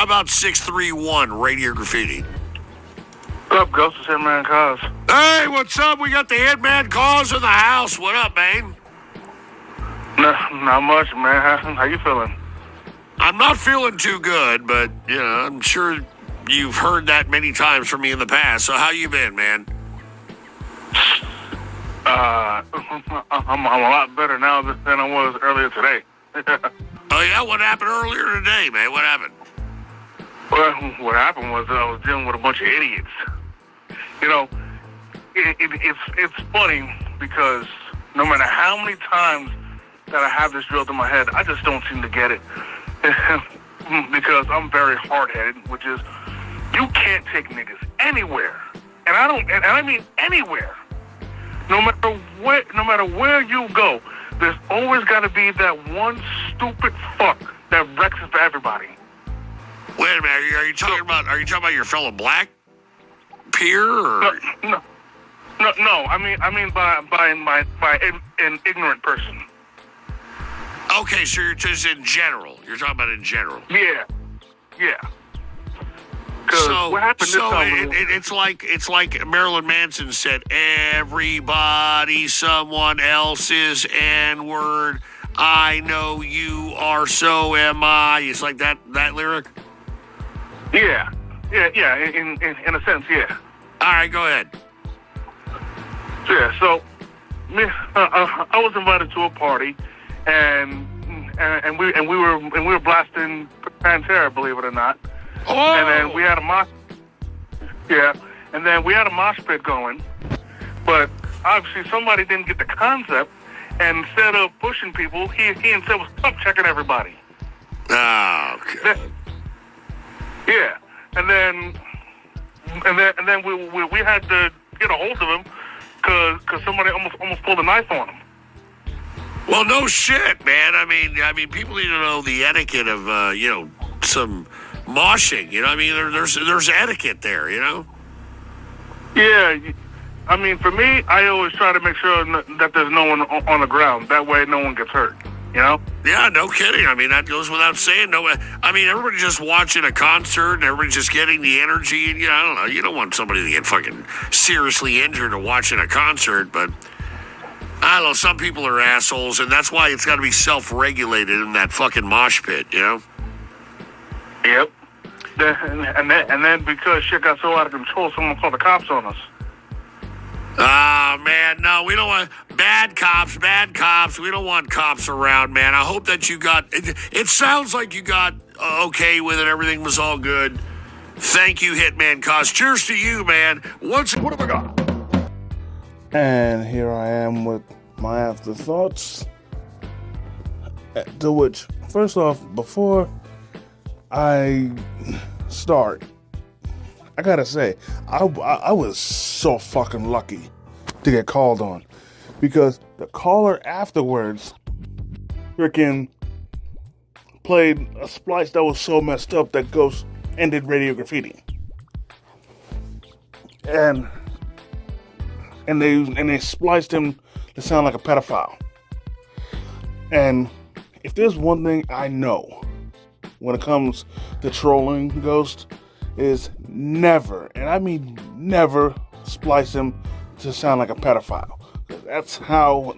How about 631 Radio Graffiti? What's up, Ghost? It's Hitman Cause. Hey, what's up? We got the Hitman Cause in the house. What up, man? Not much, man. How you feeling? I'm not feeling too good, but, I'm sure you've heard that many times from me in the past. So how you been, man? I'm a lot better now than I was earlier today. Oh, yeah? What happened earlier today, man? What happened? Well, what happened was I was dealing with a bunch of idiots. It's funny because no matter how many times that I have this drilled in my head, I just don't seem to get it. Because I'm very hard-headed, which is, you can't take niggas anywhere. And I mean anywhere. No matter where you go, there's always got to be that one stupid fuck that wrecks it for everybody. Wait a minute, are you talking about your fellow black peer? Or? No. I mean by an ignorant person. Okay, so you're just in general. You're talking about in general. Yeah. So what happened this time? It's like Marilyn Manson said, everybody someone else's N-word. I know you are, so am I. It's like that lyric. Yeah. In a sense, yeah. All right, go ahead. Yeah. So, I was invited to a party, and we were blasting Pantera, believe it or not. Oh. And then we had a mosh. Yeah. And then we had a mosh pit going, but obviously somebody didn't get the concept, and instead of pushing people, he instead was top checking everybody. Oh, okay. Yeah. And then we had to get a hold of him because somebody almost pulled a knife on him. Well, no shit, man. I mean, people need to know the etiquette of some moshing. There's etiquette there. Yeah. I mean, for me, I always try to make sure that there's no one on the ground. That way, no one gets hurt. Yeah, no kidding. I mean, that goes without saying. Everybody's just watching a concert and everybody's just getting the energy. And, I don't know. You don't want somebody to get fucking seriously injured or watching a concert. But, I don't know. Some people are assholes, and that's why it's got to be self-regulated in that fucking mosh pit, Yep. And then because shit got so out of control, someone called the cops on us. Oh, man, no, we don't want bad cops. We don't want cops around, man. I hope that you got, it sounds like you got okay with it. Everything was all good. Thank you, Hitman Cause. Cheers to you, man. What have I got? And here I am with my afterthoughts. To which, first off, before I start, I gotta say, I was so fucking lucky to get called on, because the caller afterwards freaking played a splice that was so messed up that Ghost ended Radio Graffiti, and they spliced him to sound like a pedophile. And if there's one thing I know when it comes to trolling Ghost, is never, and I mean never, splice him to sound like a pedophile. That's how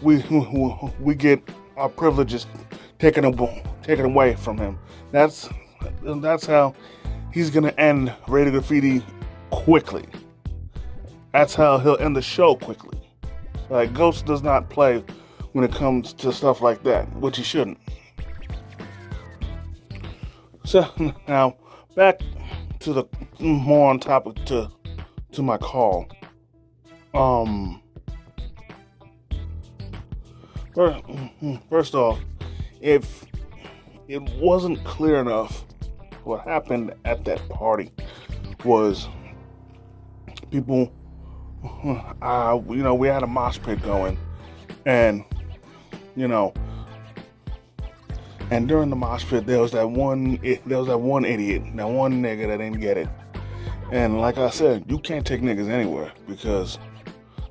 we get our privileges taken away from him. That's how he's gonna end Radio Graffiti quickly. That's how he'll end the show quickly. Like, Ghost does not play when it comes to stuff like that, which he shouldn't. So now back to the more on topic to my call. First off, if it wasn't clear enough, what happened at that party was people, we had a mosh pit going, and and during the mosh pit, there was that one idiot, that one nigga that didn't get it. And like I said, you can't take niggas anywhere, because,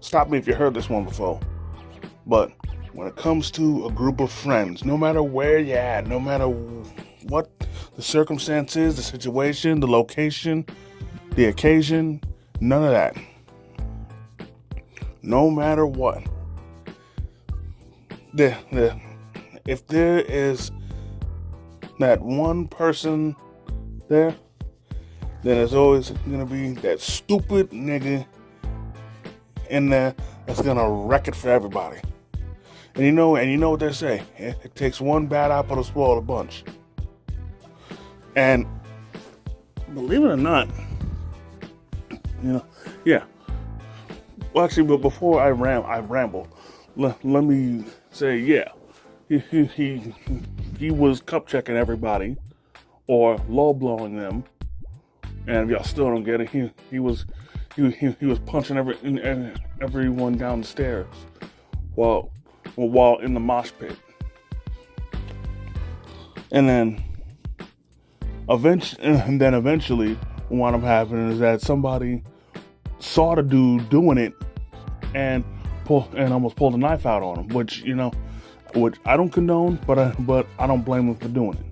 stop me if you heard this one before, but when it comes to a group of friends, no matter where you're at, no matter what the circumstance is, the situation, the location, the occasion, none of that. No matter what, if there is that one person there, then there's always gonna be that stupid nigga in there that's gonna wreck it for everybody. And you know what they say, it takes one bad apple to spoil the bunch. And believe it or not, yeah. Well, actually, but before I ramble, let me say, yeah, he was cup checking everybody or low blowing them, and if y'all still don't get it, he was punching everyone down the stairs while in the mosh pit, and then eventually what wound up happening is that somebody saw the dude doing it and almost pulled a knife out on him, which I don't condone, but I don't blame him for doing it.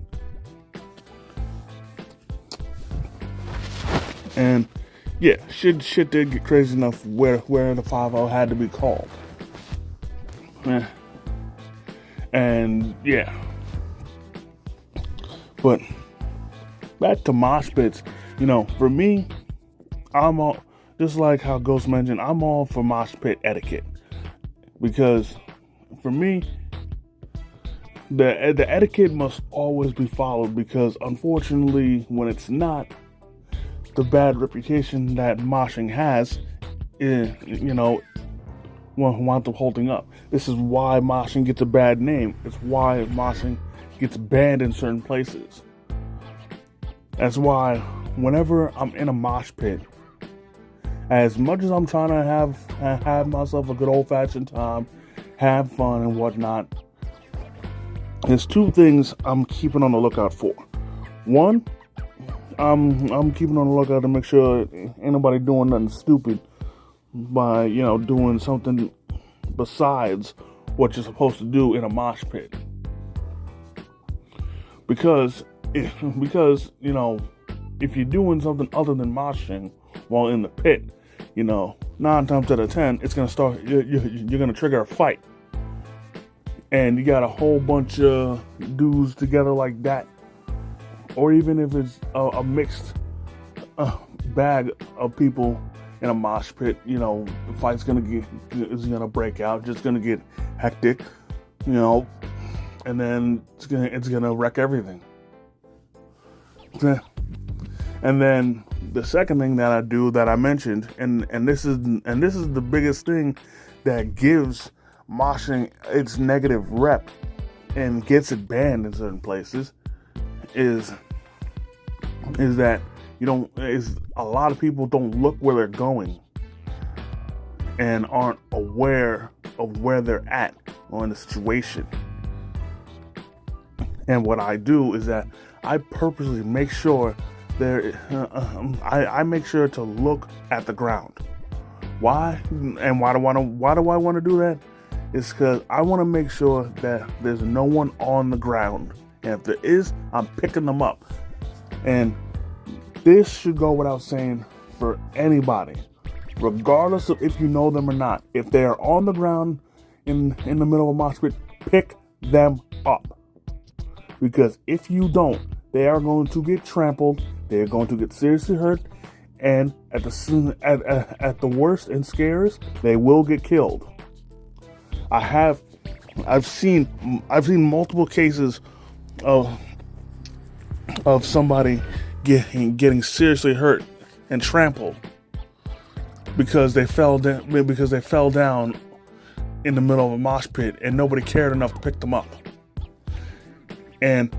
And yeah, shit did get crazy enough where the 5-0 had to be called. And yeah, but back to mosh pits. For me, I'm all, just like how Ghost mentioned, I'm all for mosh pit etiquette, because for me, the etiquette must always be followed, because unfortunately, when it's not, the bad reputation that moshing has, winds up holding up. This is why moshing gets a bad name. It's why moshing gets banned in certain places. That's why whenever I'm in a mosh pit, as much as I'm trying to have myself a good old-fashioned time, have fun and whatnot, there's two things I'm keeping on the lookout for. One, I'm keeping on the lookout to make sure ain't nobody doing nothing stupid by, doing something besides what you're supposed to do in a mosh pit. Because if you're doing something other than moshing while in the pit, 9 times out of 10, it's gonna start. You're gonna trigger a fight, and you got a whole bunch of dudes together like that, or even if it's a mixed bag of people in a mosh pit, the fight's is gonna break out, just gonna get hectic, and then it's gonna wreck everything. And then the second thing that I do that I mentioned, and this is the biggest thing that gives moshing its negative rep and gets it banned in certain places, is that a lot of people don't look where they're going and aren't aware of where they're at or in the situation. And what I do is that I purposely make sure I make sure to look at the ground. Why? And why do I want to do that? It's because I want to make sure that there's no one on the ground. And if there is, I'm picking them up. And this should go without saying for anybody, regardless of if you know them or not. If they are on the ground in the middle of a mosh pit, pick them up. Because if you don't, they are going to get trampled. They are going to get seriously hurt, and at the worst and scariest, they will get killed. I've seen multiple cases of somebody getting seriously hurt and trampled because they fell down in the middle of a mosh pit and nobody cared enough to pick them up. And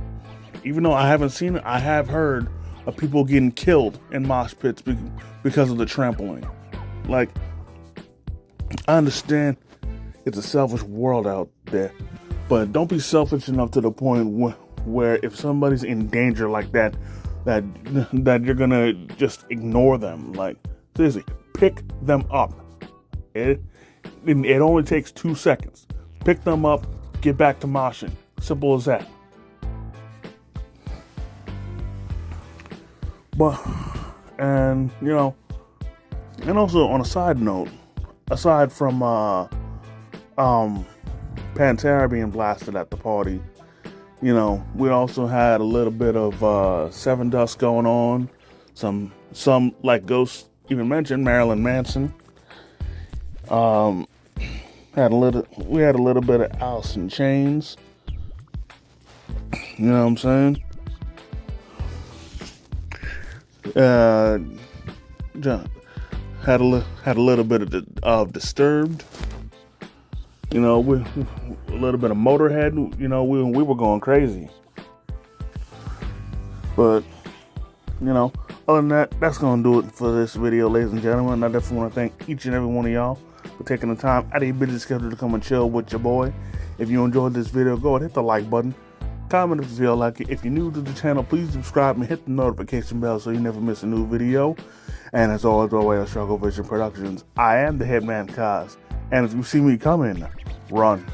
even though I haven't seen it, I have heard of people getting killed in mosh pits because of the trampling. Like, I understand it's a selfish world out there, but don't be selfish enough to the point where if somebody's in danger like that you're gonna just ignore them. Like, seriously, pick them up. It only takes 2 seconds. pick them up, get back to moshing. Simple as that. But, and you know, and also on a side note, aside from Pantera being blasted at the party, you know, we also had a little bit of Seven Dust going on. Some like Ghost even mentioned, Marilyn Manson. We had a little bit of Alice in Chains. You know what I'm saying? Had a little bit of Disturbed. You know, a little bit of Motorhead. You know, we were going crazy. But you know, other than that, that's gonna do it for this video, ladies and gentlemen. I definitely want to thank each and every one of y'all for taking the time out of your busy schedule to come and chill with your boy. If you enjoyed this video, go ahead, hit the like button. Comment if you feel like it. If you're new to the channel, please subscribe and hit the notification bell so you never miss a new video. And as always, Struggle Vision Productions, I am the Headman Kaz. And if you see me coming, run.